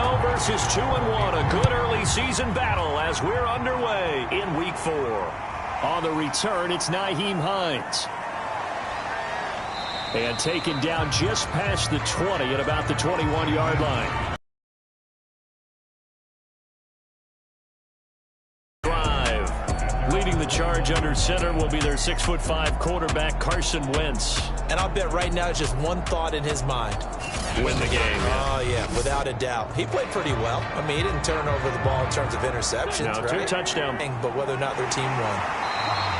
2-0 versus 2-1. A good early season battle as we're underway in Week 4. On the return, it's Nyheim Hines. And taken down just past the 20 at about the 21-yard line. Leading the charge under center will be their 6'5" quarterback, Carson Wentz. And I'll bet right now it's just one thought in his mind. Win the game. Oh, yeah, without a doubt. He played pretty well. I mean, he didn't turn over the ball in terms of interceptions, no, right? 2 touchdowns. But whether or not their team won.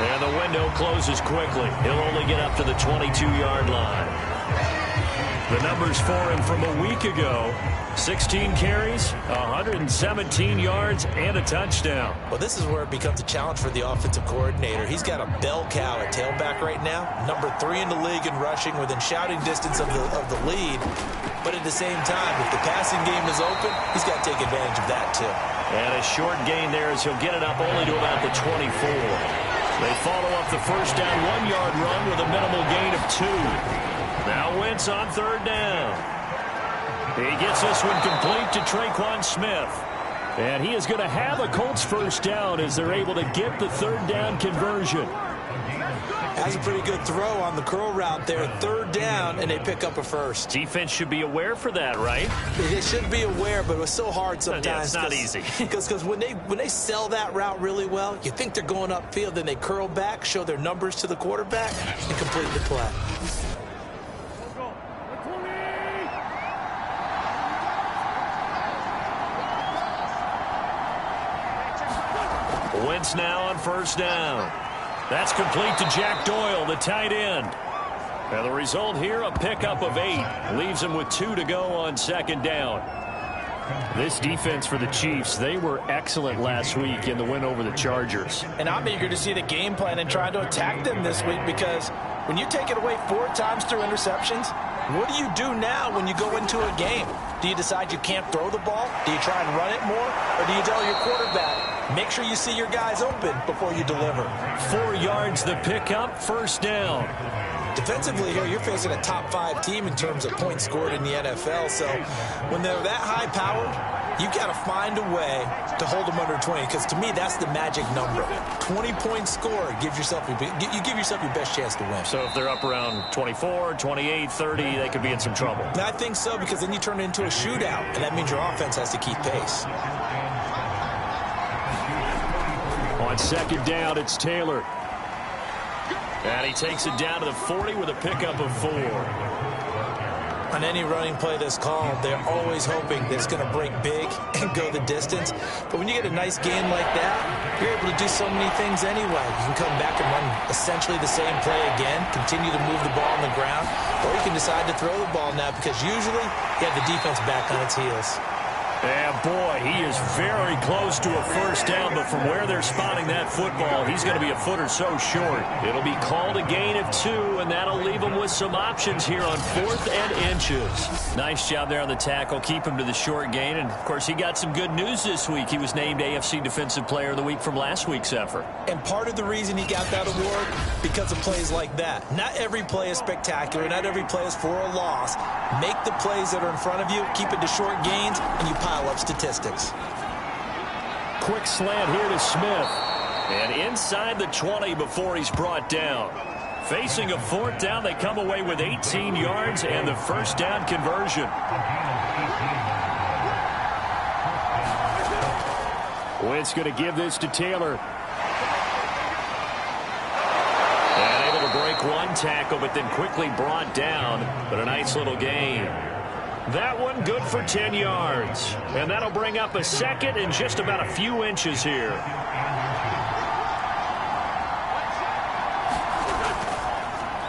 And the window closes quickly. He'll only get up to the 22-yard line. The numbers for him from a week ago: 16 carries, 117 yards, and a touchdown. Well, this is where it becomes a challenge for the offensive coordinator. He's got a bell cow at tailback right now, number 3 in the league in rushing, within shouting distance of the lead. But at the same time, if the passing game is open, he's got to take advantage of that too. And a short gain there as he'll get it up only to about the 24. They follow up the first down 1-yard run with a minimal gain of 2. Now Wentz on 3rd down. He gets this one complete to Traquan Smith. And he is going to have a Colts first down as they're able to get the 3rd down conversion. That's a pretty good throw on the curl route there. 3rd down, and they pick up a first. Defense should be aware for that, right? They should be aware, but it was so hard sometimes. Yeah, it's not easy. Because when they sell that route really well, you think they're going upfield, then they curl back, show their numbers to the quarterback, and complete the play. Wentz now on 1st down. That's complete to Jack Doyle, the tight end. And the result here, a pickup of 8. Leaves him with 2 to go on 2nd down. This defense for the Chiefs, they were excellent last week in the win over the Chargers. And I'm eager to see the game plan and try to attack them this week, because when you take it away 4 times through interceptions, what do you do now when you go into a game? Do you decide you can't throw the ball? Do you try and run it more? Or do you tell your quarterback, make sure you see your guys open before you deliver? 4 yards the pickup, 1st down. Defensively here, you're facing a top 5 team in terms of points scored in the NFL. So when they're that high-powered, you've got to find a way to hold them under 20, because to me, that's the magic number. 20-point score, you give yourself your best chance to win. So if they're up around 24, 28, 30, they could be in some trouble. And I think so, because then you turn it into a shootout, and that means your offense has to keep pace. On 2nd down, it's Taylor. And he takes it down to the 40 with a pickup of 4. On any running play that's called, they're always hoping that it's going to break big and go the distance. But when you get a nice gain like that, you're able to do so many things anyway. You can come back and run essentially the same play again, continue to move the ball on the ground, or you can decide to throw the ball now, because usually you have the defense back on its heels. And boy, he is very close to a 1st down, but from where they're spotting that football, he's going to be a foot or so short. It'll be called a gain of 2, and that'll leave him with some options here on 4th and inches. Nice job there on the tackle. Keep him to the short gain, and of course he got some good news this week. He was named AFC Defensive Player of the Week from last week's effort. And part of the reason he got that award, because of plays like that. Not every play is spectacular. Not every play is for a loss. Make the plays that are in front of you, keep it to short gains, and you pile up statistics. Quick slant here to Smith. And inside the 20 before he's brought down. Facing a 4th down, they come away with 18 yards and the 1st down conversion. Wentz going to give this to Taylor. And able to break 1 tackle, but then quickly brought down. But a nice little gain. That one good for 10 yards. And that'll bring up a 2nd and just about a few inches here.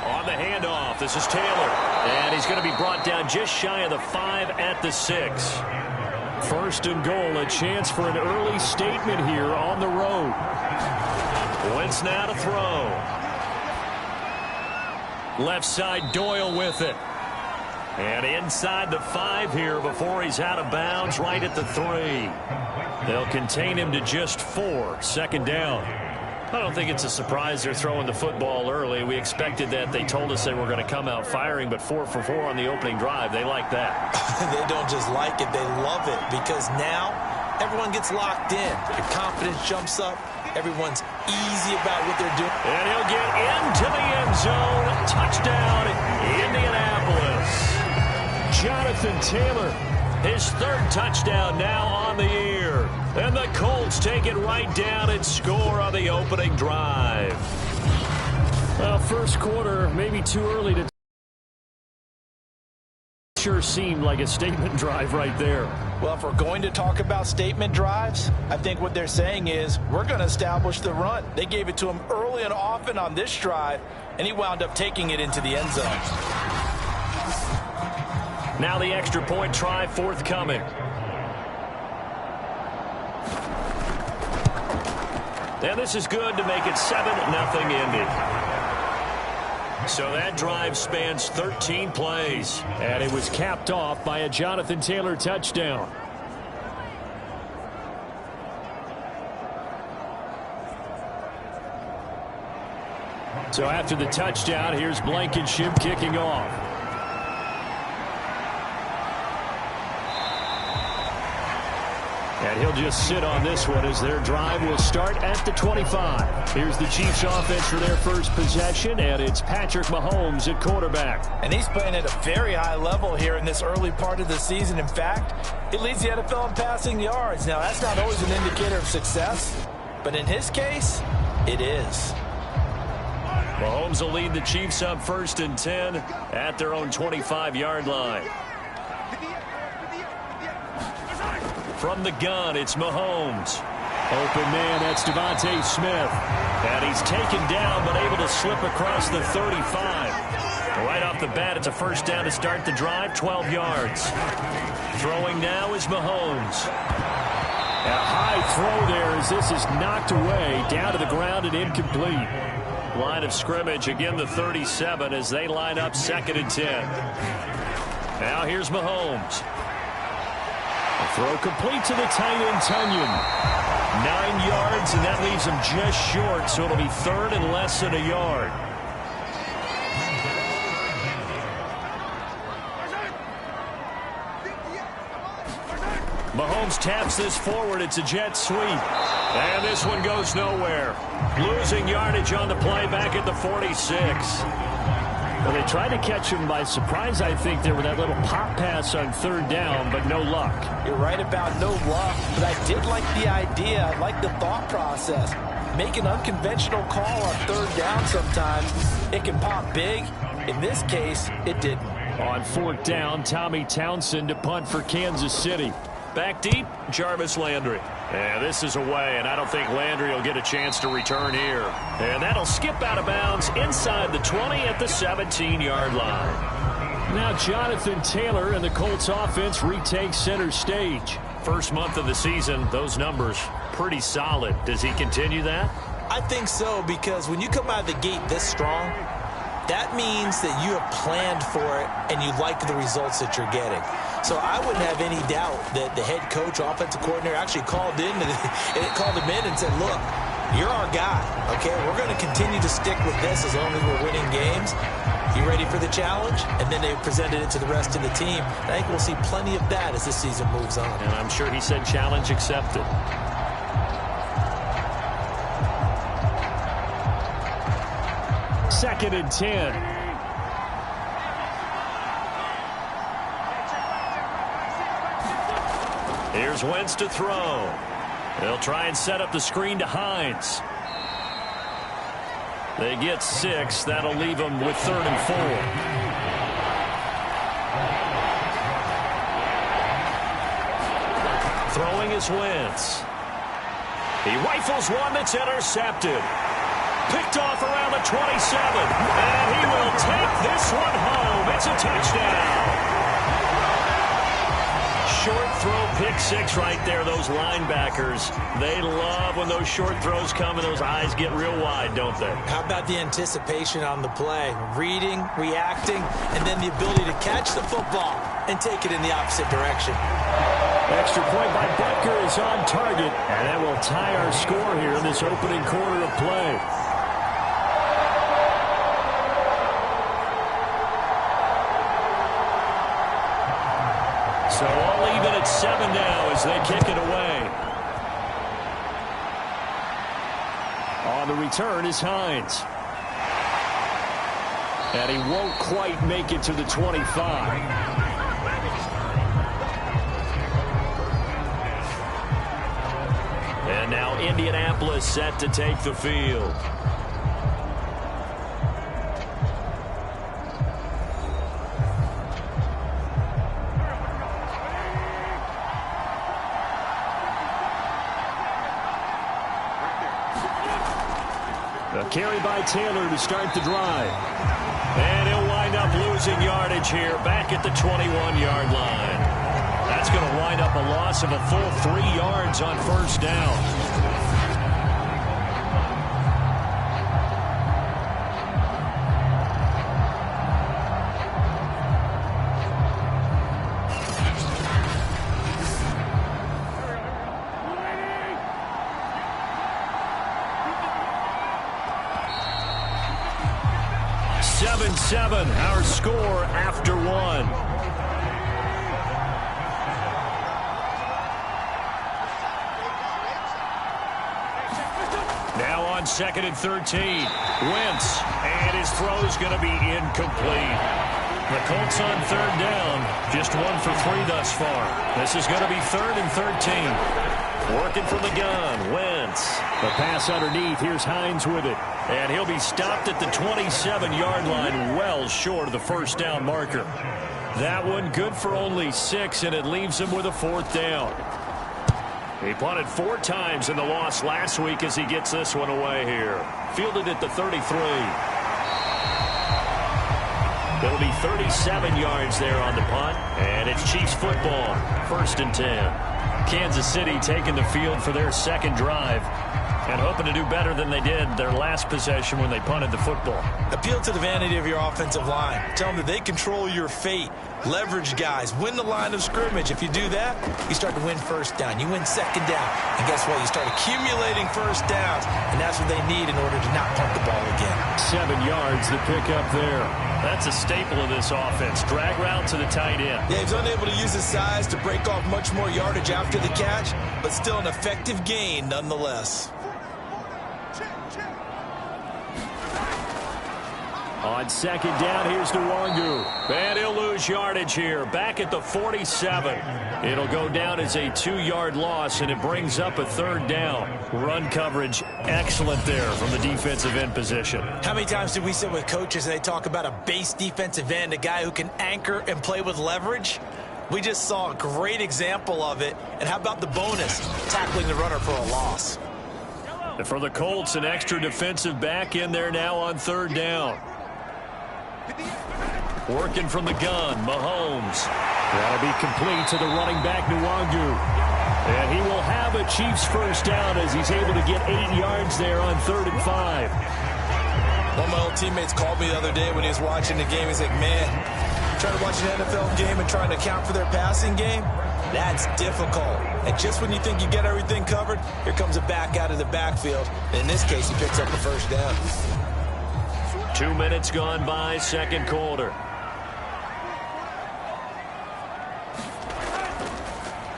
On the handoff, this is Taylor. And he's going to be brought down just shy of the 5 at the 6. 1st and goal, a chance for an early statement here on the road. Wentz now to throw. Left side, Doyle with it. And inside the 5 here before he's out of bounds, right at the 3. They'll contain him to just 4. 2nd down. I don't think it's a surprise they're throwing the football early. We expected that. They told us they were going to come out firing, but 4 for 4 on the opening drive. They like that. They don't just like it, they love it, because now everyone gets locked in. Your confidence jumps up. Everyone's easy about what they're doing. And he'll get into the end zone. Touchdown, Indianapolis. Jonathan Taylor, his 3rd touchdown now on the year. And the Colts take it right down and score on the opening drive. Well, first quarter, maybe too early to... Sure seemed like a statement drive right there. Well, if we're going to talk about statement drives, I think what they're saying is we're going to establish the run. They gave it to him early and often on this drive, and he wound up taking it into the end zone. Now the extra point try forthcoming. And this is good to make it 7-0 Indy. So that drive spans 13 plays. And it was capped off by a Jonathan Taylor touchdown. So after the touchdown, here's Blankenship kicking off. And he'll just sit on this one as their drive will start at the 25. Here's the Chiefs offense for their first possession, and it's Patrick Mahomes at quarterback. And he's playing at a very high level here in this early part of the season. In fact, he leads the NFL in passing yards. Now, that's not always an indicator of success, but in his case, it is. Mahomes will lead the Chiefs up 1st and 10 at their own 25-yard line. From the gun, it's Mahomes. Open man, that's Devontae Smith. And he's taken down, but able to slip across the 35. Right off the bat, it's a first down to start the drive, 12 yards. Throwing now is Mahomes. A high throw there as this is knocked away, down to the ground and incomplete. Line of scrimmage, again the 37 as they line up 2nd and 10. Now here's Mahomes. Throw complete to the tight end, Tunyon. 9 yards, and that leaves him just short, so it'll be 3rd and less than a yard. Mahomes taps this forward. It's a jet sweep. And this one goes nowhere. Losing yardage on the play back at the 46. Well, they tried to catch him by surprise, I think, there with that little pop pass on 3rd down, but no luck. You're right about no luck, but I did like the idea. I like the thought process. Make an unconventional call on 3rd down sometimes. It can pop big. In this case, it didn't. On 4th down, Tommy Townsend to punt for Kansas City. Back deep, Jarvis Landry. And this is away, and I don't think Landry will get a chance to return here. And that'll skip out of bounds inside the 20 at the 17-yard line. Now Jonathan Taylor and the Colts offense retake center stage. First month of the season, those numbers pretty solid. Does he continue that? I think so, because when you come out of the gate this strong, that means that you have planned for it and you like the results that you're getting. So I wouldn't have any doubt that the head coach, offensive coordinator, actually called him in and said, look, you're our guy, okay? We're going to continue to stick with this as long as we're winning games. You ready for the challenge? And then they presented it to the rest of the team. I think we'll see plenty of that as this season moves on. And I'm sure he said challenge accepted. Second and 10. Here's Wentz to throw. They'll try and set up the screen to Hines. They get 6. That'll leave them with 3rd and 4. Throwing is Wentz. He rifles one that's intercepted. Picked off around the 27. And he will take this one home. It's a touchdown. Short throw, pick 6 right there. Those linebackers, they love when those short throws come and those eyes get real wide, don't they? How about the anticipation on the play? Reading, reacting, and then the ability to catch the football and take it in the opposite direction. Extra point by Butker is on target, and that will tie our score here in this opening quarter of play. So all even at 7 now as they kick it away. On the return is Hines. And he won't quite make it to the 25. And now Indianapolis set to take the field. A carry by Taylor to start the drive. And he'll wind up losing yardage here back at the 21-yard line. That's going to wind up a loss of a full 3 yards on first down. Our score after 1. Now on 2nd and 13. Wentz, and his throw is going to be incomplete. The Colts on 3rd down, just 1 for 3 thus far. This is going to be 3rd and 13. Working from the gun, Wentz. The pass underneath, here's Hines with it. And he'll be stopped at the 27-yard line, well short of the first down marker. That one good for only 6, and it leaves him with a 4th down. He punted 4 times in the loss last week as he gets this one away here. Fielded at the 33. It'll be 37 yards there on the punt, and it's Chiefs football, 1st and 10. Kansas City taking the field for their 2nd drive and hoping to do better than they did their last possession when they punted the football. Appeal to the vanity of your offensive line. Tell them that they control your fate. Leverage guys. Win the line of scrimmage. If you do that, you start to win first down. You win 2nd down. And guess what? You start accumulating first downs. And that's what they need in order to not punt the ball again. 7 yards to pick up there. That's a staple of this offense. Drag route to the tight end. Yeah, he's unable to use his size to break off much more yardage after the catch, but still an effective gain nonetheless. On 2nd down, here's Nwangu. And he'll lose yardage here. Back at the 47. It'll go down as a 2-yard loss, and it brings up a 3rd down. Run coverage excellent there from the defensive end position. How many times did we sit with coaches and they talk about a base defensive end, a guy who can anchor and play with leverage? We just saw a great example of it. And how about the bonus? Tackling the runner for a loss. And for the Colts, an extra defensive back in there now on 3rd down. Working from the gun, Mahomes. That'll be complete to the running back, Nwangu. And he will have a Chiefs first down as he's able to get 8 yards there on 3rd and 5. One of my old teammates called me the other day when he was watching the game. He's like, man, trying to watch an NFL game and trying to account for their passing game, that's difficult. And just when you think you get everything covered, here comes a back out of the backfield. In this case, he picks up the first down. 2 minutes gone by, 2nd quarter.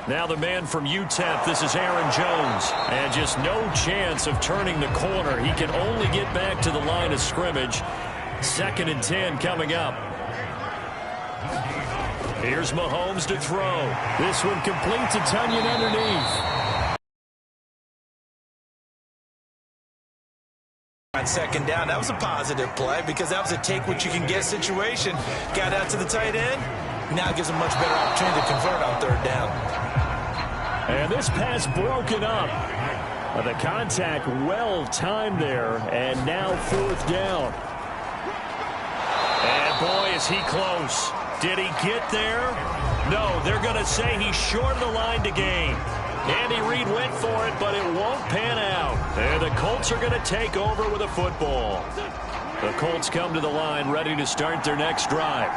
Now the man from UTEP, this is Aaron Jones. And just no chance of turning the corner. He can only get back to the line of scrimmage. 2nd and 10 coming up. Here's Mahomes to throw. This one complete to Tunyon underneath. On 2nd down, that was a positive play because that was a take-what-you-can-get situation. Got out to the tight end. Now it gives him much better opportunity to convert on 3rd down. And this pass broken up. The contact well timed there, and now 4th down. And boy, is he close. Did he get there? No, they're going to say he's short of the line to gain. Andy Reid went for it, but it won't pan out. And the Colts are going to take over with a football. The Colts come to the line ready to start their next drive.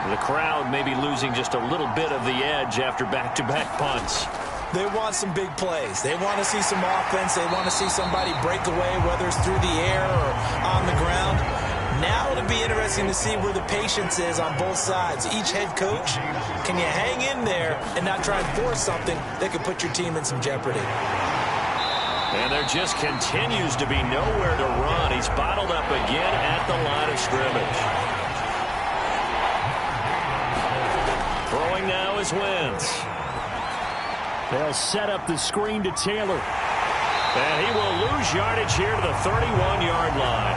The crowd may be losing just a little bit of the edge after back-to-back punts. They want some big plays. They want to see some offense. They want to see somebody break away, whether it's through the air or on the ground. Now it'll be interesting to see where the patience is on both sides. Each head coach, can you hang in there and not try and force something that could put your team in some jeopardy? And there just continues to be nowhere to run. He's bottled up again at the line of scrimmage. Throwing now is Wentz. They'll set up the screen to Taylor. And he will lose yardage here to the 31-yard line.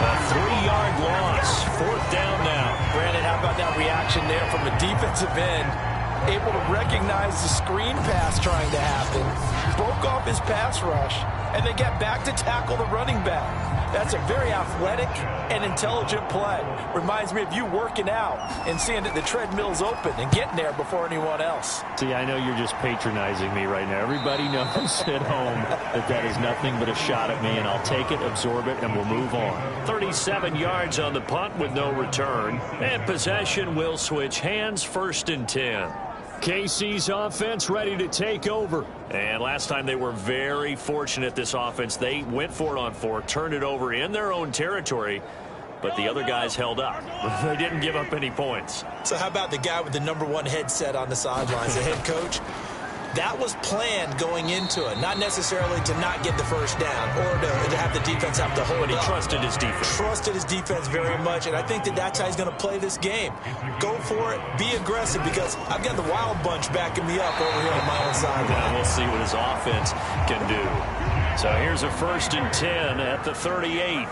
A 3-yard loss. 4th down now. Brandon, how about that reaction there from the defensive end? Able to recognize the screen pass trying to happen. Broke off his pass rush. And then get back to tackle the running back. That's a very athletic and intelligent play. Reminds me of you working out and seeing that the treadmill's open and getting there before anyone else. See, I know you're just patronizing me right now. Everybody knows at home that that is nothing but a shot at me, and I'll take it, absorb it, and we'll move on. 37 yards on the punt with no return. And possession will switch hands, 1st and 10. KC's offense ready to take over. And last time they were very fortunate, this offense. They went for it on 4, turned it over in their own territory, but the other guys held up. They didn't give up any points. So how about the guy with the #1 headset on the sidelines, the head coach? That was planned going into it, not necessarily to not get the first down or to have the defense have to hold But he up. trusted his defense. Trusted his defense very much, and I think that that's how he's going to play this game. Go for it, be aggressive, because I've got the wild bunch backing me up over here on my own sideline. Now we'll see what his offense can do. So here's a 1st and 10 at the 38.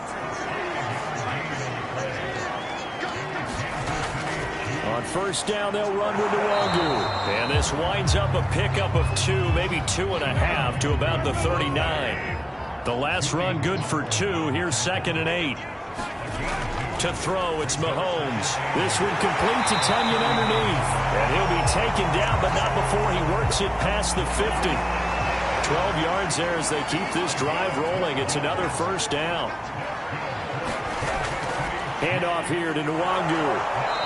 On 1st down, they'll run with Nwangu. And this winds up a pickup of 2, maybe 2.5 to about the 39. The last run good for 2. Here's 2nd and 8. To throw, it's Mahomes. This one complete to Tunyon underneath. And he'll be taken down, but not before he works it past the 50. 12 yards there as they keep this drive rolling. It's another 1st down. Handoff here to Nwangu.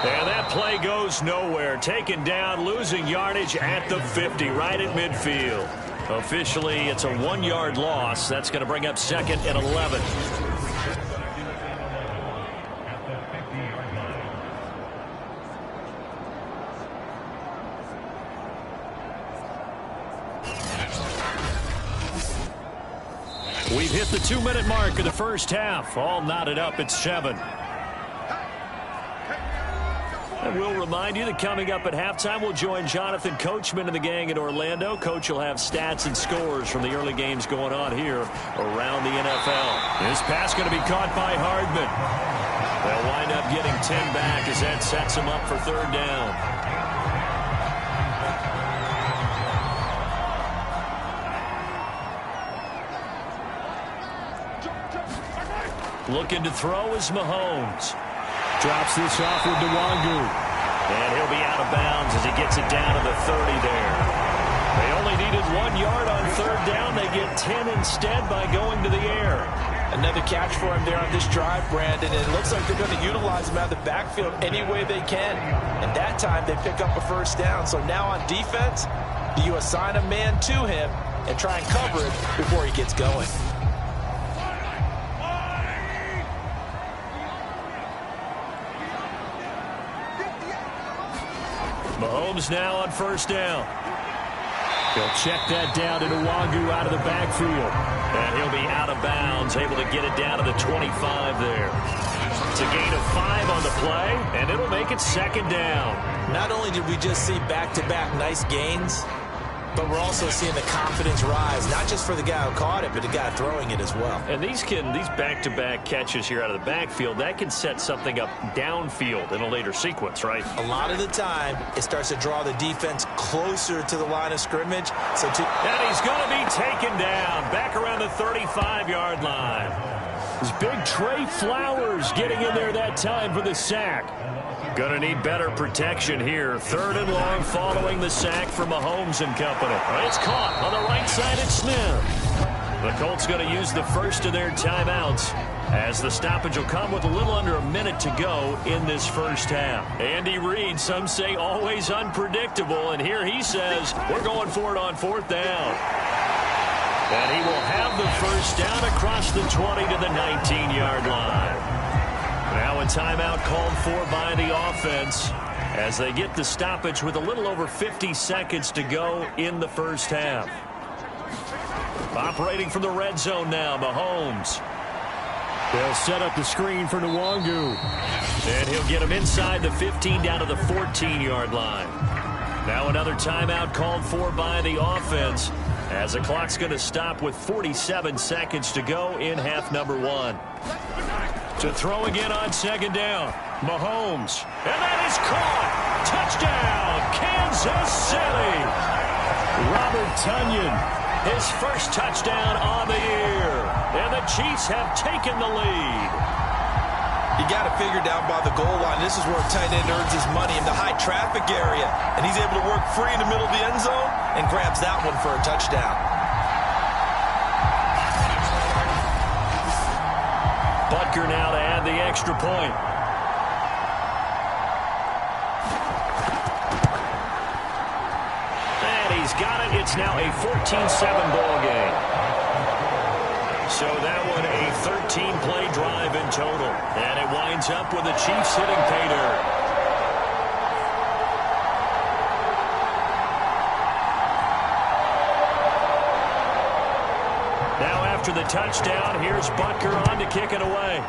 And that play goes nowhere. Taken down, losing yardage at the 50, right at midfield. Officially, it's a 1-yard loss. That's going to bring up 2nd and 11. We've hit the 2-minute mark of the 1st half. All knotted up at 7. And we'll remind you that coming up at halftime, we'll join Jonathan Coachman and the gang in Orlando. Coach will have stats and scores from the early games going on here around the NFL. This pass going to be caught by Hardman. They'll wind up getting 10 back as that sets them up for 3rd down. Looking to throw is Mahomes. Drops this off with Nwangu. And he'll be out of bounds as he gets it down to the 30 there. They only needed 1 yard on 3rd down. They get 10 instead by going to the air. Another catch for him there on this drive, Brandon. And it looks like they're going to utilize him out of the backfield any way they can. And that time they pick up a 1st down. So now on defense, do you assign a man to him and try and cover it before he gets going? Mahomes now on 1st down. He'll check that down to Nwangu out of the backfield. And he'll be out of bounds, able to get it down to the 25 there. It's a gain of 5 on the play, and it'll make it 2nd down. Not only did we just see back-to-back nice gains, but we're also seeing the confidence rise, not just for the guy who caught it, but the guy throwing it as well. And these back-to-back catches here out of the backfield, that can set something up downfield in a later sequence, right? A lot of the time, it starts to draw the defense closer to the line of scrimmage. And he's going to be taken down back around the 35-yard line. This big Trey Flowers getting in there that time for the sack. Going to need better protection here. 3rd and long following the sack from Mahomes and company. It's caught on the right side. It's Smith. The Colts going to use the first of their timeouts as the stoppage will come with a little under a minute to go in this first half. Andy Reid, some say always unpredictable, and here he says we're going for it on fourth down. And he will have the first down across the 20 to the 19-yard line. Now a timeout called for by the offense as they get the stoppage with a little over 50 seconds to go in the first half. Operating from the red zone now, Mahomes. They'll set up the screen for Nwangu. And he'll get him inside the 15 down to the 14-yard line. Now another timeout called for by the offense as the clock's going to stop with 47 seconds to go in half number one. To throw again on second down, Mahomes. And that is caught. Touchdown, Kansas City. Robert Tonyan, his first touchdown on the year. And the Chiefs have taken the lead. You got to figure down by the goal line. This is where a tight end earns his money in the high traffic area. And he's able to work free in the middle of the end zone and grabs that one for a touchdown. Butker now to add the extra point. And he's got it. It's now a 14-7 ball game. So that one a 13-play drive in total. And it winds up with the Chiefs hitting pay dirt. Now after the touchdown, here's Butker on to kick it away.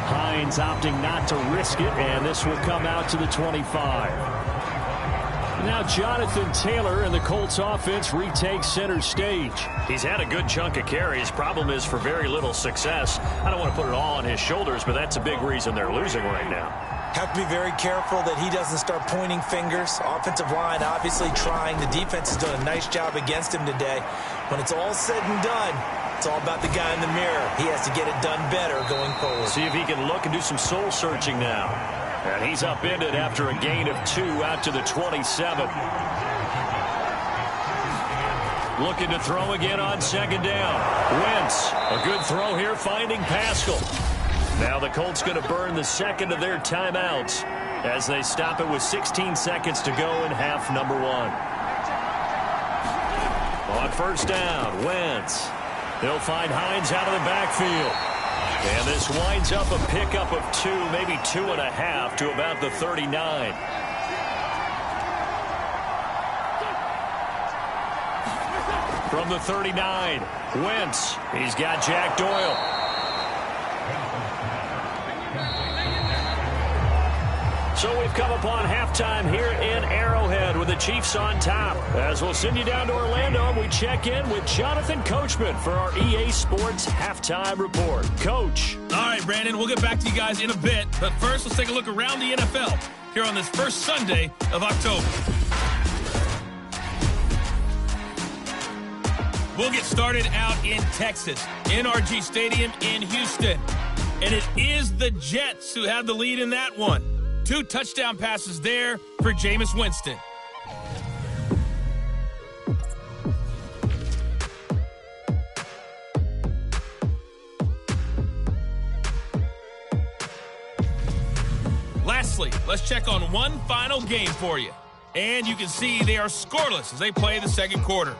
Hines opting not to risk it, and this will come out to the 25. Now Jonathan Taylor and the Colts offense retakes center stage. He's had a good chunk of carries. Problem is for very little success. I don't want to put it all on his shoulders, but that's a big reason they're losing right now. Have to be very careful that he doesn't start pointing fingers. Offensive line obviously trying. The defense has done a nice job against him today. When it's all said and done, it's all about the guy in the mirror. He has to get it done better going forward. See if he can look and do some soul searching now. And he's upended after a gain of 2 out to the 27. Looking to throw again on second down. Wentz, a good throw here, finding Pascal. Now the Colts going to burn the second of their timeouts as they stop it with 16 seconds to go in half number one. On first down, Wentz. They'll find Hines out of the backfield. And this winds up a pickup of 2, maybe 2.5 to about the 39. From the 39, Wentz. He's got Jack Doyle. So we've come upon halftime here in Arrowhead with the Chiefs on top. As we'll send you down to Orlando, we check in with Jonathan Coachman for our EA Sports Halftime Report. Coach. All right, Brandon, we'll get back to you guys in a bit. But first, let's take a look around the NFL here on this first Sunday of October. We'll get started out in Texas, NRG Stadium in Houston. And it is the Jets who have the lead in that one. 2 touchdown passes there for Jameis Winston. Lastly, let's check on one final game for you. And you can see they are scoreless as they play the second quarter.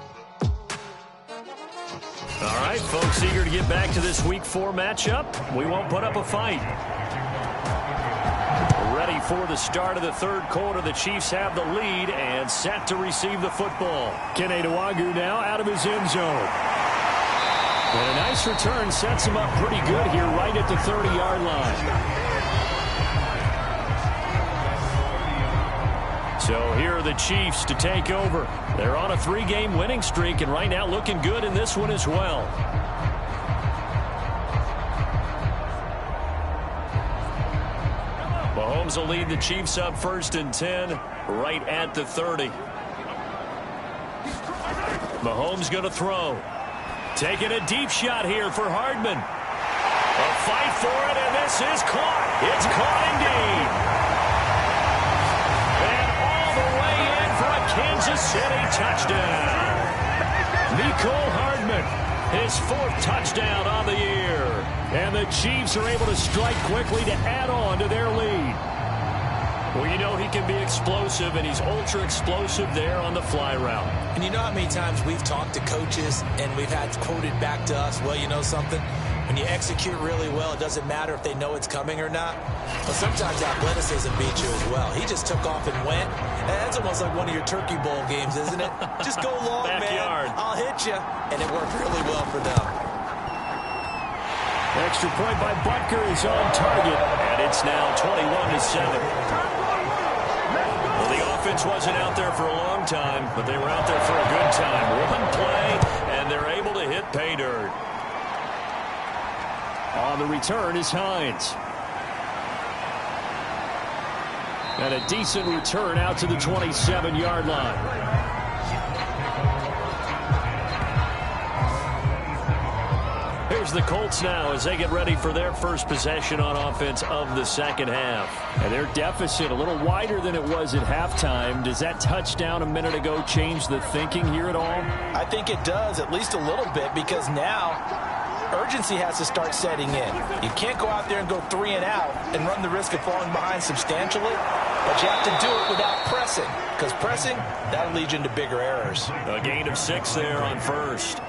All right, folks, eager to get back to this Week 4 matchup. We won't put up a fight. Ready for the start of the third quarter. The Chiefs have the lead and set to receive the football. Kene Nwangu now out of his end zone. And a nice return sets him up pretty good here right at the 30-yard line. So here are the Chiefs to take over. They're on a 3-game winning streak and right now looking good in this one as well. Mahomes will lead the Chiefs up 1st and 10 right at the 30. Mahomes going to throw. Taking a deep shot here for Hardman. A fight for it, and this is caught. It's caught indeed. And all the way in for a Kansas Kansas City touchdown. Mecole Hardman, his 4th touchdown on the year. And the Chiefs are able to strike quickly to add on to their lead. Well, you know he can be explosive, and he's ultra explosive there on the fly route. And you know how many times we've talked to coaches and we've had quoted back to us, well, you know something? When you execute really well, it doesn't matter if they know it's coming or not. But sometimes athleticism beats you as well. He just took off and went. That's almost like one of your Turkey Bowl games, isn't it? Just go long, Backyard. man. I'll hit you. And it worked really well for them. Extra point by Butker is on target, and it's now 21-7. Well, the offense wasn't out there for a long time, but they were out there for a good time. One play, and they're able to hit pay dirt. On the return is Hines. And a decent return out to the 27-yard line. Here's the Colts now as they get ready for their first possession on offense of the second half. And their deficit a little wider than it was at halftime. Does that touchdown a minute ago change the thinking here at all? I think it does, at least a little bit, because now urgency has to start setting in. You can't go out there and go 3 and out and run the risk of falling behind substantially, but you have to do it without pressing, because pressing, that'll lead you into bigger errors. A gain of 6 there on first.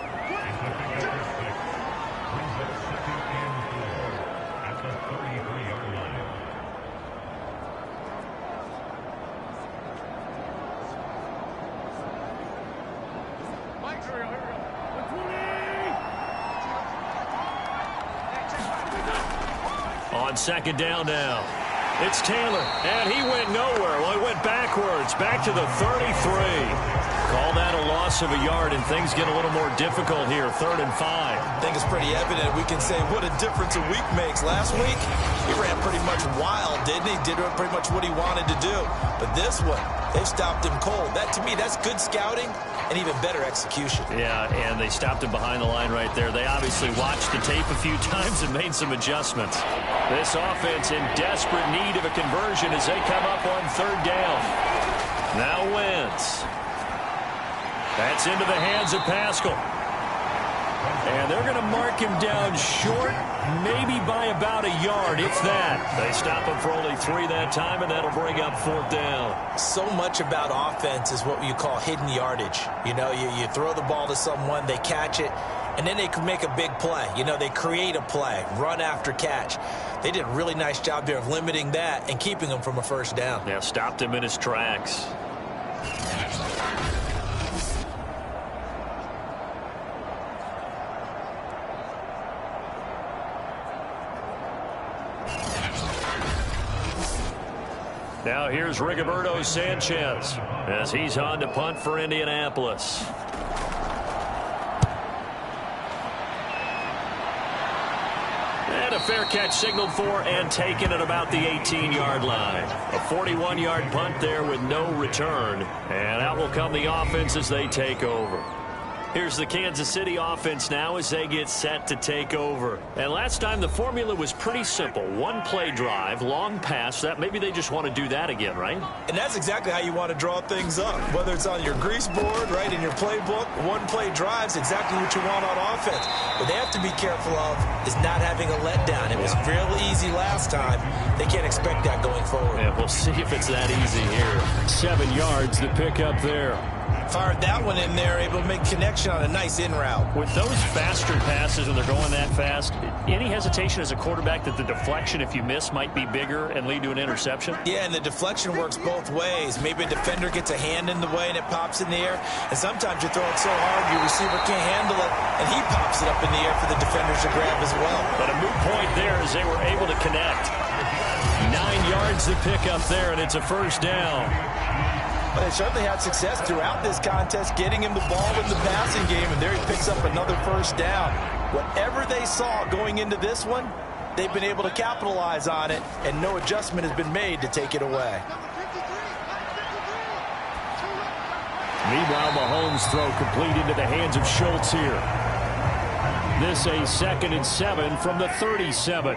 On second down now. It's Taylor, and he went nowhere. Well, he went backwards, back to the 33. Call that a loss of a yard, and things get a little more difficult here. 3rd and 5. I think it's pretty evident. We can say what a difference a week makes. Last week, he ran pretty much wild, didn't he? Did pretty much what he wanted to do. But this one, they've stopped him cold. That, to me, that's good scouting and even better execution. Yeah, and they stopped him behind the line right there. They obviously watched the tape a few times and made some adjustments. This offense in desperate need of a conversion as they come up on 3rd down. Now Wentz. That's into the hands of Pascal. And they're going to mark him down short, maybe by about a yard, if that. They stop him for only 3 that time, and that'll bring up 4th down. So much about offense is what you call hidden yardage. You know, you throw the ball to someone, they catch it, and then they can make a big play. You know, they create a play, run after catch. They did a really nice job there of limiting that and keeping him from a 1st down. Yeah, stopped him in his tracks. Now here's Rigoberto Sanchez as he's on to punt for Indianapolis. And a fair catch signaled for and taken at about the 18-yard line. A 41-yard punt there with no return. And out will come the offense as they take over. Here's the Kansas City offense now as they get set to take over. And last time the formula was pretty simple. 1-play drive, long pass. That maybe they just want to do that again, right? And that's exactly how you want to draw things up. Whether it's on your grease board, right, in your playbook, 1-play drive's exactly what you want on offense. What they have to be careful of is not having a letdown. It was real easy last time. They can't expect that going forward. Yeah, we'll see if it's that easy here. 7 yards to pick up there. Fired that one in there, able to make connection on a nice in route. With those faster passes and they're going that fast, any hesitation as a quarterback that the deflection, if you miss, might be bigger and lead to an interception? Yeah, and the deflection works both ways. Maybe a defender gets a hand in the way and it pops in the air. And sometimes you throw it so hard your receiver can't handle it, and he pops it up in the air for the defenders to grab as well. But a moot point there as they were able to connect. 9 yards to pick up there, and it's a 1st down. But they certainly had success throughout this contest getting him the ball in the passing game, and there he picks up another 1st down. Whatever they saw going into this one, they've been able to capitalize on it, and no adjustment has been made to take it away. Meanwhile, Mahomes' throw complete into the hands of Schultz here. This a 2nd and 7 from the 37.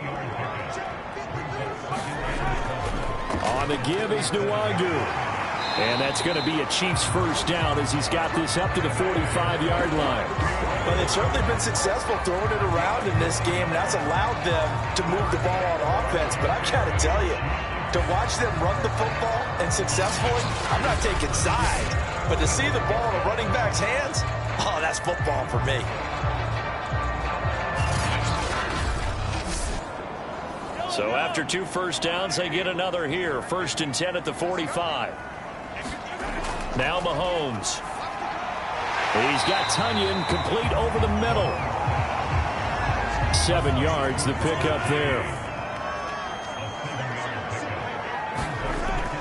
On the give is Nwangu. And that's going to be a Chiefs first down as he's got this up to the 45-yard line. Well, they've certainly been successful throwing it around in this game. That's allowed them to move the ball on offense. But I've got to tell you, to watch them run the football and successfully, I'm not taking sides. But to see the ball in a running back's hands, oh, that's football for me. So after 2 first downs, they get another here. 1st and 10 at the 45. Now Mahomes. He's got Tunyon complete over the middle. 7 yards, the pickup there.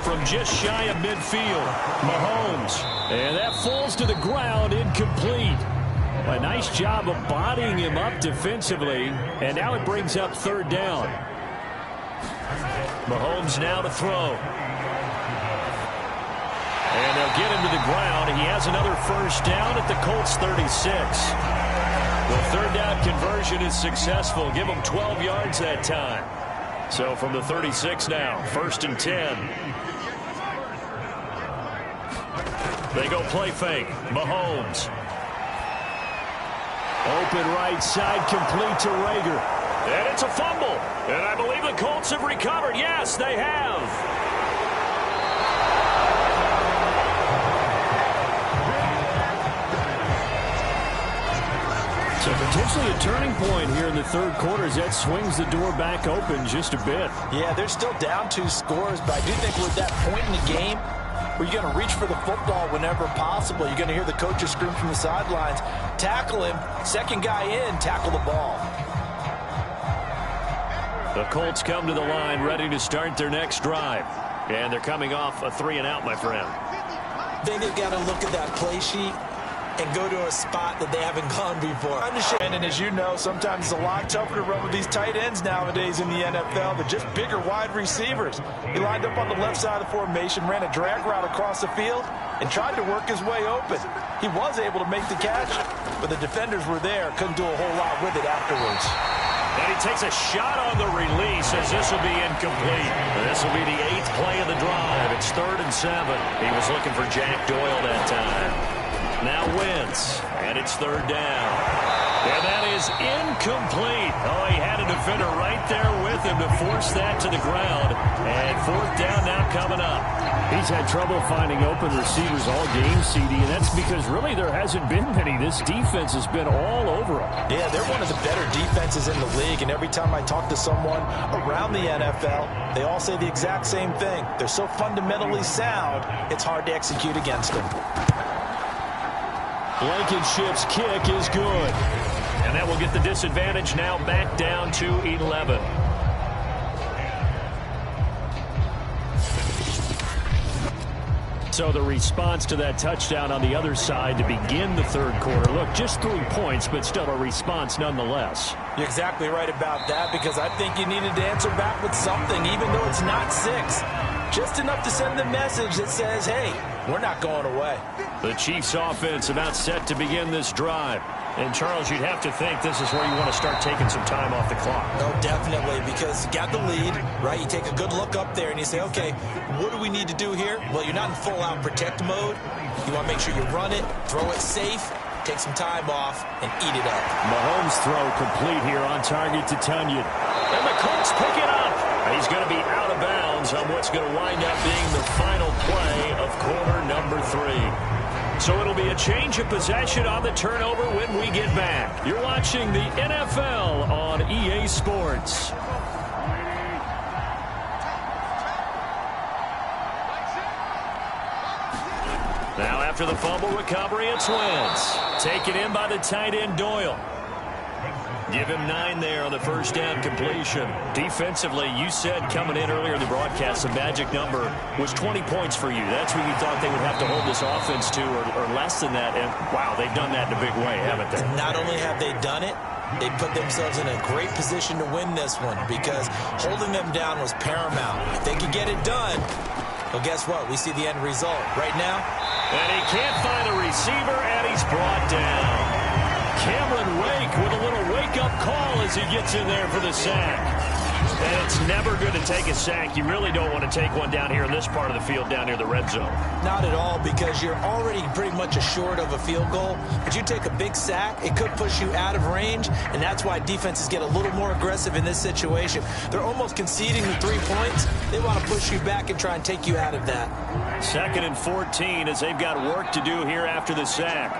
From just shy of midfield, Mahomes. And that falls to the ground, incomplete. A nice job of bodying him up defensively. And now it brings up 3rd down. Mahomes now to throw. And they'll get him to the ground. He has another first down at the Colts 36. The 3rd down conversion is successful. Give him 12 yards that time. So from the 36 now, 1st and 10. They go play fake. Mahomes. Open right side, complete to Rager. And it's a fumble. And I believe the Colts have recovered. Yes, they have. So potentially a turning point here in the 3rd quarter as that swings the door back open just a bit. Yeah, they're still down 2 scores, but I do think we're at that point in the game where you're going to reach for the football whenever possible. You're going to hear the coaches scream from the sidelines, tackle him, 2nd guy in, tackle the ball. The Colts come to the line ready to start their next drive. And they're coming off a 3-and-out, my friend. I think they've got to look at that play sheet and go to a spot that they haven't gone before. And as you know, sometimes it's a lot tougher to run with these tight ends nowadays in the NFL. They're just bigger wide receivers. He lined up on the left side of the formation, ran a drag route across the field, and tried to work his way open. He was able to make the catch, but the defenders were there. Couldn't do a whole lot with it afterwards. And he takes a shot on the release as this will be incomplete. This will be the 8th play of the drive. It's 3rd and 7. He was looking for Jack Doyle that time. Now Wentz, and it's 3rd down. And that is incomplete. Oh, he had a defender right there with him to force that to the ground. And 4th down now coming up. He's had trouble finding open receivers all game, CD, and that's because really there hasn't been many. This defense has been all over him. Yeah, they're one of the better defenses in the league, and every time I talk to someone around the NFL, they all say the exact same thing. They're so fundamentally sound, it's hard to execute against them. Blankenship's kick is good. And that will get the disadvantage now back down to 11. So the response to that touchdown on the other side to begin the 3rd quarter. Look, just 3 points, but still a response nonetheless. You're exactly right about that, because I think you needed to answer back with something, even though it's not 6. Just enough to send the message that says, hey, we're not going away. The Chiefs offense about set to begin this drive. And, Charles, you'd have to think this is where you want to start taking some time off the clock. No, definitely, because you got the lead, right? You take a good look up there and you say, okay, what do we need to do here? Well, you're not in full-out protect mode. You want to make sure you run it, throw it safe, take some time off, and eat it up. Mahomes' throw complete here on target to Tunyon. And the Colts pick it up. He's going to be out of bounds on what's going to wind up being the final play of quarter number 3. So it'll be a change of possession on the turnover when we get back. You're watching the NFL on EA Sports. Now after the fumble recovery, it's Wentz. Taken in by the tight end Doyle. Give him 9 there on the first down completion. Defensively, you said coming in earlier in the broadcast, the magic number was 20 points for you. That's what you thought they would have to hold this offense to, or less than that. And, wow, they've done that in a big way, haven't they? Not only have they done it, they put themselves in a great position to win this one, because holding them down was paramount. If they could get it done, well, guess what? We see the end result right now. And he can't find a receiver, and he's brought down. Cameron Wake with a little wake-up call as he gets in there for the sack. And it's never good to take a sack. You really don't want to take one down here in this part of the field down near the red zone. Not at all, because you're already pretty much assured of a field goal. But you take a big sack, it could push you out of range, and that's why defenses get a little more aggressive in this situation. They're almost conceding the 3 points. They want to push you back and try and take you out of that. 2nd and 14 as they've got work to do here after the sack.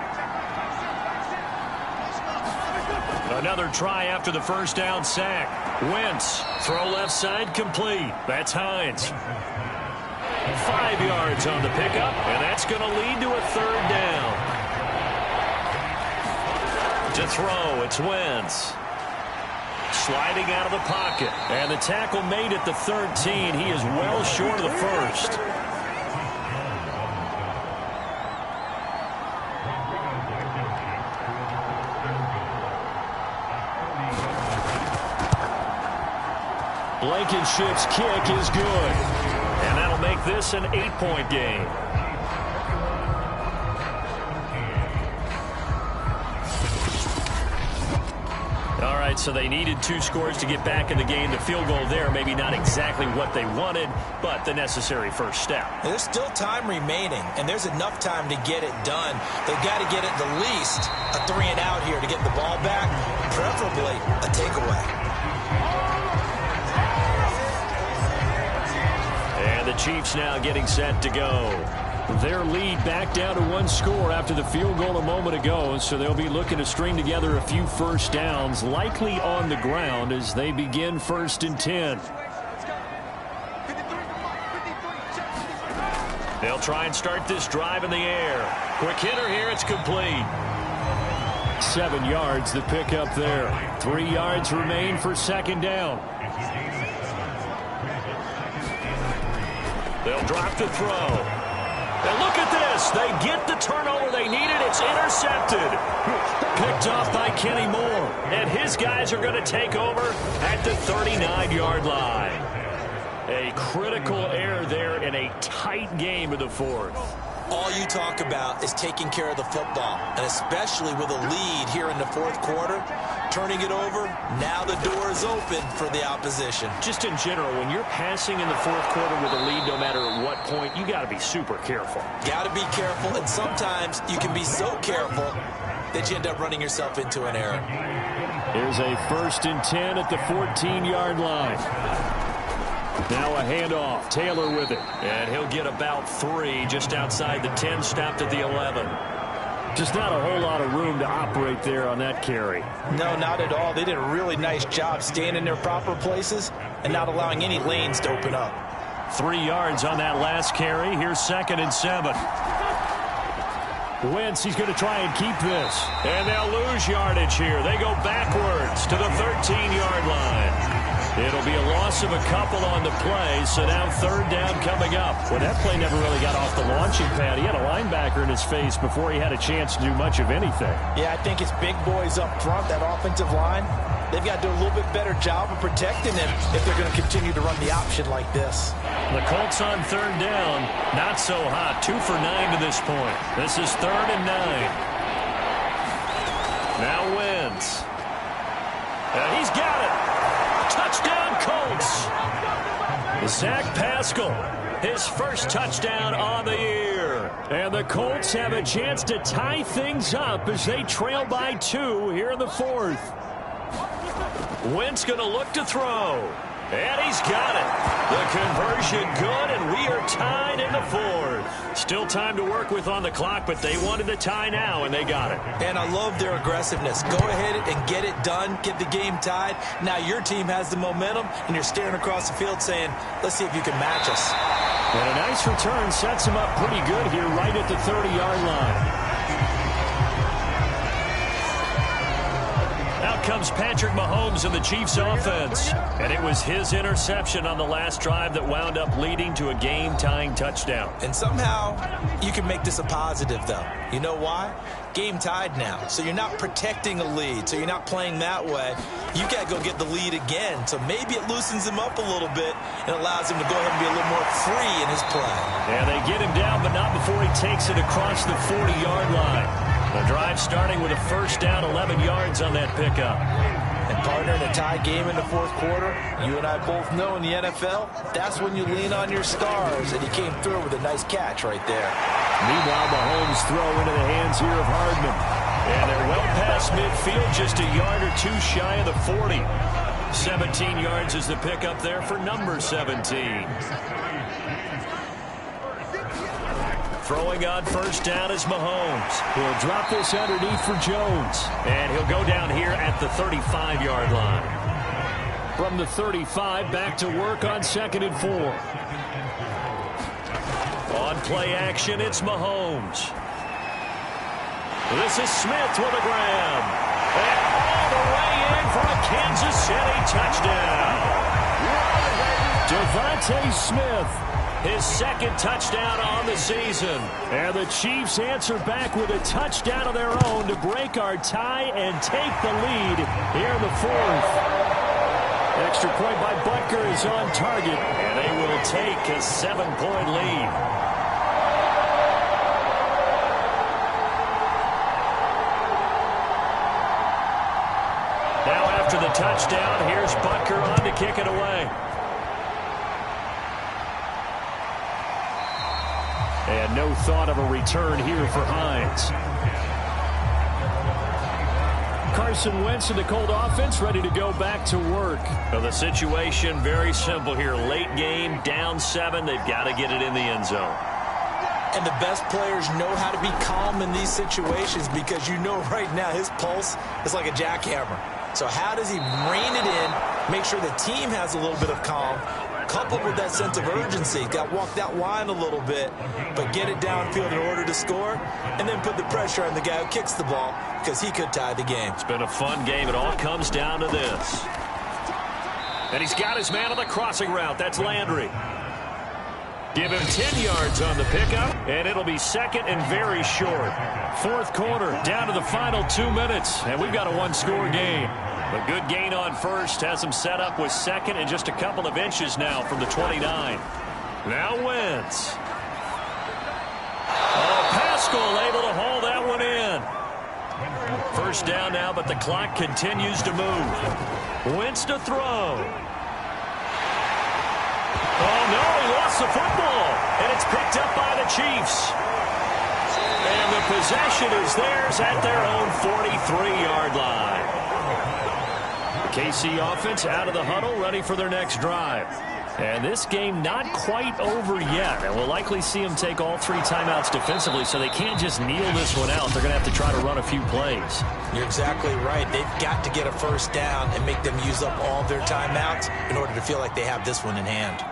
Another try after the first down sack. Wentz, throw left side, complete. That's Hines. 5 yards on the pickup, and that's going to lead to a 3rd down. To throw, it's Wentz. Sliding out of the pocket, and the tackle made at the 13. He is well short of the first. Blankenship's kick is good. And that'll make this an 8-point game. All right, so they needed 2 scores to get back in the game. The field goal there, maybe not exactly what they wanted, but the necessary first step. There's still time remaining, and there's enough time to get it done. They've got to get at the least a 3-and-out here to get the ball back, preferably a takeaway. And the Chiefs now getting set to go. Their lead back down to 1 score after the field goal a moment ago, so they'll be looking to string together a few first downs, likely on the ground as they begin 1st and 10. They'll try and start this drive in the air. Quick hitter here, it's complete. 7 yards the pickup there. 3 yards remain for 2nd down. They'll drop the throw. And look at this. They get the turnover they needed. It's intercepted. Picked off by Kenny Moore. And his guys are going to take over at the 39-yard line. A critical error there in a tight game of the 4th. All you talk about is taking care of the football, and especially with a lead here in the 4th quarter, turning it over, now the door is open for the opposition. Just in general, when you're passing in the 4th quarter with a lead, no matter at what point, you got to be super careful. Got to be careful, and sometimes you can be so careful that you end up running yourself into an error. Here's a 1st and 10 at the 14-yard line. Now a handoff. Taylor with it. And he'll get about 3 just outside the 10, stopped at the 11. Just not a whole lot of room to operate there on that carry. No, not at all. They did a really nice job staying in their proper places and not allowing any lanes to open up. 3 yards on that last carry. Here's 2nd and 7. Wentz, he's going to try and keep this. And they'll lose yardage here. They go backwards to the 13-yard line. It'll be a loss of a couple on the play, so now 3rd down coming up. Well, that play never really got off the launching pad. He had a linebacker in his face before he had a chance to do much of anything. Yeah, I think it's big boys up front, that offensive line. They've got to do a little bit better job of protecting him if they're going to continue to run the option like this. The Colts on 3rd down, not so hot. 2 for 9 to this point. This is 3rd and 9. Now Wentz. He's got it. Touchdown, Colts. Zach Pascal, his first touchdown on the year. And the Colts have a chance to tie things up as they trail by 2 here in the 4th. Wentz going to look to throw. And he's got it. The conversion good, and we are tied in the 4th. Still time to work with on the clock, but they wanted the tie now, and they got it. And I love their aggressiveness. Go ahead and get it done. Get the game tied. Now your team has the momentum, and you're staring across the field saying, let's see if you can match us. And a nice return sets him up pretty good here right at the 30-yard line. Out comes Patrick Mahomes in the Chiefs offense. And it was his interception on the last drive that wound up leading to a game-tying touchdown. And somehow you can make this a positive, though. You know why? Game tied now. So you're not protecting a lead. So you're not playing that way. You got to go get the lead again. So maybe it loosens him up a little bit and allows him to go ahead and be a little more free in his play. Yeah, they get him down, but not before he takes it across the 40-yard line. The drive starting with a first down, 11 yards on that pickup. Partner, in a tie game in the fourth quarter, you and I both know in the NFL, that's when you lean on your stars, and he came through with a nice catch right there. Meanwhile, Mahomes throw into the hands here of Hardman. And they're well past midfield, just a yard or two shy of the 40. 17 yards is the pickup there for number 17. Throwing on first down is Mahomes. He'll drop this underneath for Jones. And he'll go down here at the 35-yard line. From the 35, back to work on 2nd and 4. On play action, it's Mahomes. This is Smith with a grab. And all the way in for a Kansas City touchdown. Devontae Smith, his second touchdown on the season. And the Chiefs answer back with a touchdown of their own to break our tie and take the lead here in the fourth. Extra point by Butker is on target, and they will take a 7-point lead. Now after the touchdown, here's Butker on to kick it away. And no thought of a return here for Hines. Carson Wentz and the Colt offense ready to go back to work. Well, the situation very simple here. Late game, down 7. They've got to get it in the end zone. And the best players know how to be calm in these situations because you know right now his pulse is like a jackhammer. So how does he rein it in, make sure the team has a little bit of calm, coupled with that sense of urgency, got walk that line a little bit, but get it downfield in order to score, and then put the pressure on the guy who kicks the ball because he could tie the game. It's been a fun game. It all comes down to this. And he's got his man on the crossing route. That's Landry. Give him 10 yards on the pickup, and it'll be second and very short. Fourth quarter, down to the final 2 minutes, and we've got a one-score game. A good gain on first, has him set up with second and just a couple of inches now from the 29. Now Wentz. Oh, Pascal able to haul that one in. First down now, but the clock continues to move. Wentz to throw. Oh, no, he lost the football, and it's picked up by the Chiefs. And the possession is theirs at their own 43-yard line. The KC offense out of the huddle, ready for their next drive. And this game not quite over yet. And we'll likely see them take all 3 timeouts defensively, so they can't just kneel this one out. They're going to have to try to run a few plays. You're exactly right. They've got to get a first down and make them use up all their timeouts in order to feel like they have this one in hand.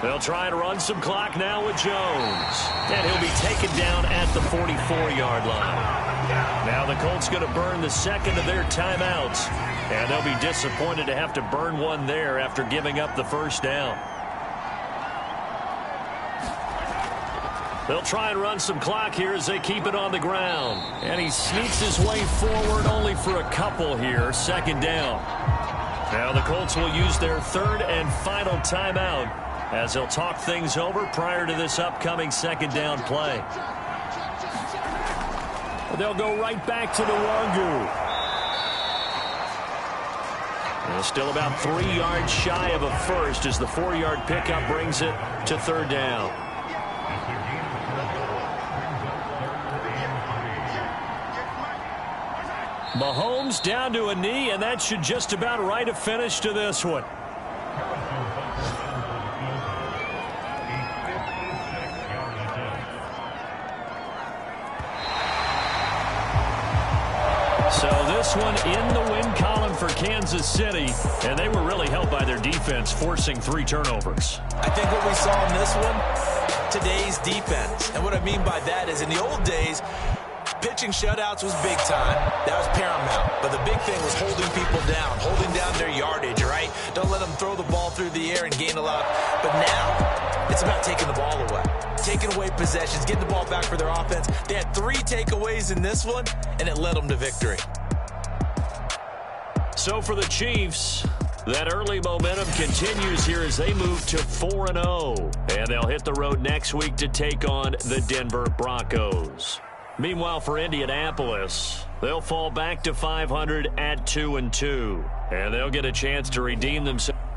They'll try and run some clock now with Jones. And he'll be taken down at the 44-yard line. Now the Colts going to burn the second of their timeouts. And they'll be disappointed to have to burn one there after giving up the first down. They'll try and run some clock here as they keep it on the ground. And he sneaks his way forward only for a couple here. Second down. Now the Colts will use their third and final timeout as they'll talk things over prior to this upcoming second down play. They'll go right back to the Wangu. Well, still about 3 yards shy of a first as the 4-yard pickup brings it to third down. Mahomes down to a knee, and that should just about write a finish to this one. So this one in the win column for Kansas City, and they were really helped by their defense forcing 3 turnovers. I think what we saw in this one, today's defense. And what I mean by that is in the old days, pitching shutouts was big time. That was paramount. But the big thing was holding people down, holding down their yardage, right? Don't let them throw the ball through the air and gain a lot. But now it's about taking the ball away, taking away possessions, getting the ball back for their offense. They had 3 takeaways in this one, and it led them to victory. So for the Chiefs, that early momentum continues here as they move to 4-0. And they'll hit the road next week to take on the Denver Broncos. Meanwhile, for Indianapolis, they'll fall back to 500 at 2-2. And they'll get a chance to redeem themselves.